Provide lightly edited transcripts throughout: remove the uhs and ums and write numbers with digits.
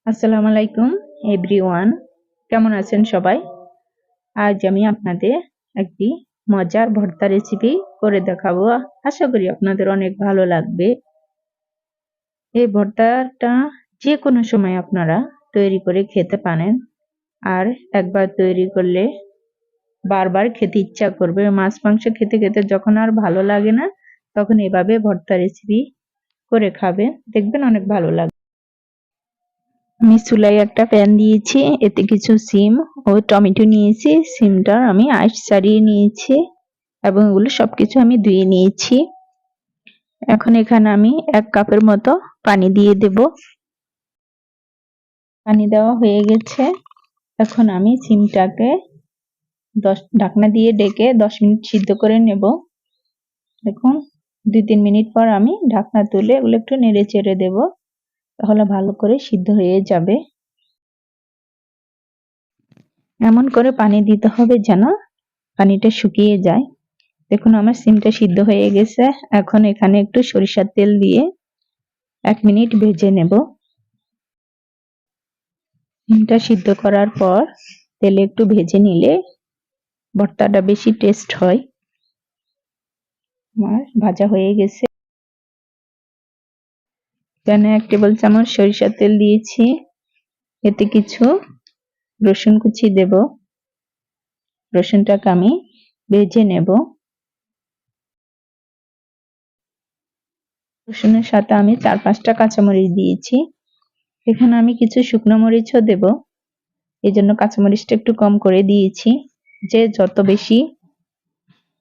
আসসালামু আলাইকুম এভরিওয়ান, কেমন আছেন সবাই? আজ আমি আপনাদের একটি মজার ভর্তা রেসিপি করে দেখাবো। আশা করি আপনাদের অনেক ভালো লাগবে। এই ভর্তাটা যে কোনো সময় আপনারা তৈরি করে খেতে পারেন, আর একবার তৈরি করলে বারবার খেতে ইচ্ছা করবে। মাছ মাংস খেতে খেতে যখন আর ভালো লাগে না, তখন এভাবে ভর্তা রেসিপি করে খাবেন, দেখবেন অনেক ভালো লাগবে। আমি চুলায় একটা প্যান দিয়েছি, এতে কিছু সিম ও টমেটো নিয়েছি। সিমটা আমি আঁশ ছাড়িয়ে নিয়েছি এবং এগুলো সবকিছু আমি ধুয়ে নিয়েছি। এখন এখানে আমি 1 কাপের মতো পানি দিয়ে দেব। পানি দেওয়া হয়ে গেছে। এখন আমি সিমটাকে ঢাকনা দিয়ে ঢেকে 10 মিনিট সিদ্ধ করে নেব। দেখুন 2-3 মিনিট পর আমি ঢাকনা তুলে এগুলো একটু নেড়ে চেড়ে দেব, তাহলে ভালো করে সিদ্ধ হয়ে যাবে। এমন করে পানি দিতে হবে যেন পানিটা শুকিয়ে যায়। দেখুন আমার সিমটা সিদ্ধ হয়ে গেছে। এখন এখানে একটু সরিষার তেল দিয়ে 1 মিনিট ভেজে নেব। সিমটা সিদ্ধ করার পর তেলে একটু ভেজে নিলে ভর্তাটা বেশি টেস্ট হয়। আমার ভাজা হয়ে গেছে। প্যানে 1 টেবিল চামচ সরিষার তেল দিয়েছি, এতে কিছু রসুন কুচি দেব। রসুনটাকে আমি ভেজে নেব। রসুনের সাথে আমি 4-5টা কাঁচামরিচ দিয়েছি। এখানে আমি কিছু শুকনো মরিচও দেব, এই জন্য কাঁচামরিচটা একটু কম করে দিয়েছি। যে যত বেশি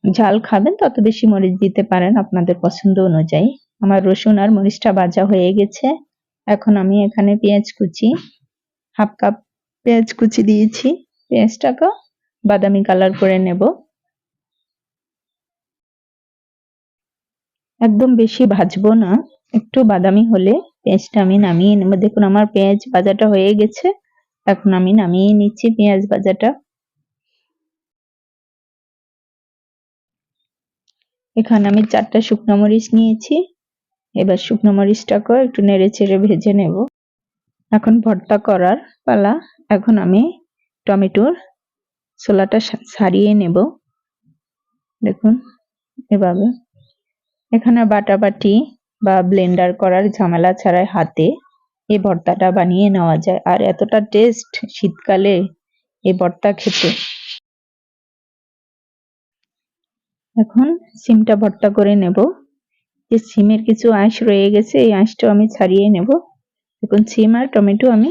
ঝাল খাবেন তত বেশি মরিচ দিতে পারেন আপনাদের পছন্দ অনুযায়ী। আমার রসুন আর মরিচটা ভাজা হয়ে গেছে। এখন আমি এখানে পেঁয়াজ কুচি 1/2 কাপ পেঁয়াজ কুচি দিয়েছি। পেঁয়াজটাকে বাদামি কালার করে নেব। একদম বেশি ভাজবো না, একটু বাদামি হলে পেঁয়াজটা আমি নামিয়ে নেব। দেখুন আমার পেঁয়াজ ভাজাটা হয়ে গেছে। এখন আমি নামিয়ে নিচ্ছি পেঁয়াজ ভাজাটা। এখানে আমি 4টা শুকনো মরিচ নিয়েছি। এবার শুকনো মরিচটাকে একটু নেড়ে চেড়ে ভেজে নেব। এখন ভর্তা করার পালা। এখন আমি টমেটোর ছোলাটা ছাড়িয়ে নেব। দেখুন এভাবে। এখানে বাটাবাটি বা ব্লেন্ডার করার ঝামেলা ছাড়াই হাতে এই ভর্তাটা বানিয়ে নেওয়া যায়, আর এতটা টেস্ট শীতকালে এই ভর্তা খেতে। এখন সিমটা ভর্তা করে নেব। যে সিমের কিছু আঁশ রয়ে গেছে, এই আঁশটা আমি ছাড়িয়ে নেব। এখন সিম আর টমেটো আমি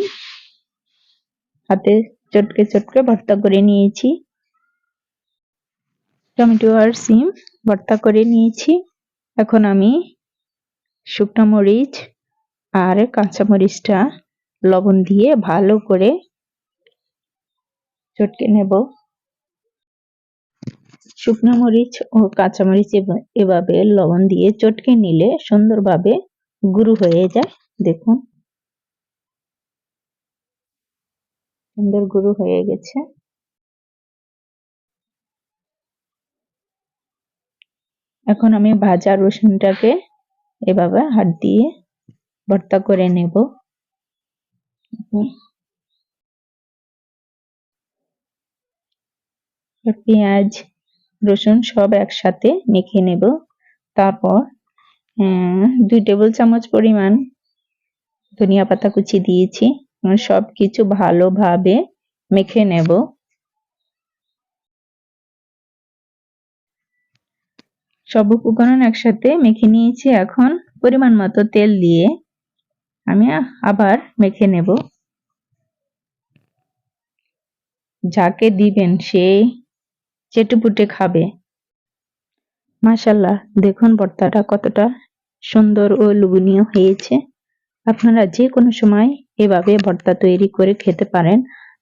হাতে চটকে চটকে ভর্তা করে নিয়েছি। টমেটো আর সিম ভর্তা করে নিয়েছি। এখন আমি শুকনো মরিচ আর কাঁচা মরিচটা লবণ দিয়ে ভালো করে চটকে নেব। শুকনো মরিচ ও কাঁচা মরিচ এভাবে লবণ দিয়ে চটকে নিলে সুন্দরভাবে গুঁড়ো হয়ে যায়। দেখুন সুন্দর গুঁড়ো হয়ে গেছে। এখন আমি ভাজা রসুনটাকে এভাবে হাত দিয়ে ভর্তা করে নেব। পেঁয়াজ রসুন সব একসাথে মেখে নেব। তারপর 2 টেবিল চামচ পরিমাণ ধনিয়া পাতা কুচি দিয়েছি। সবকিছু ভালোভাবে মেখে নেব। সব উপকরণ একসাথে মেখে নিয়েছি। এখন পরিমাণ মতো তেল দিয়ে আমি আবার মেখে নেব। যাকে দিবেন সে চেটেপুটে খাবে। মাশাআল্লাহ, দেখুন ভর্তাটা কতটা সুন্দর ও লোভনীয় হয়েছে। আপনারা যে কোনো সময় এভাবে ভর্তা তৈরি করে খেতে পারেন।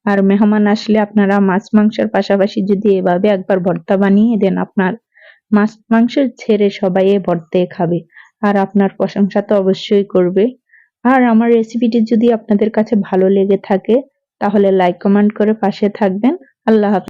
আর মেহমান আসলে আপনারা মাছ মাংসের পাশাপাশি যদি এভাবে একবার ভর্তা বানিয়ে দেন, আপনার মাছ মাংস ছেড়ে সবাই এই ভর্তায় খাবে, আর আপনার প্রশংসা তো অবশ্যই করবে। আর আমার রেসিপিটি যদি আপনাদের কাছে ভালো লেগে থাকে তাহলে লাইক কমেন্ট করে পাশে থাকবেন। আল্লাহ হাফেজ।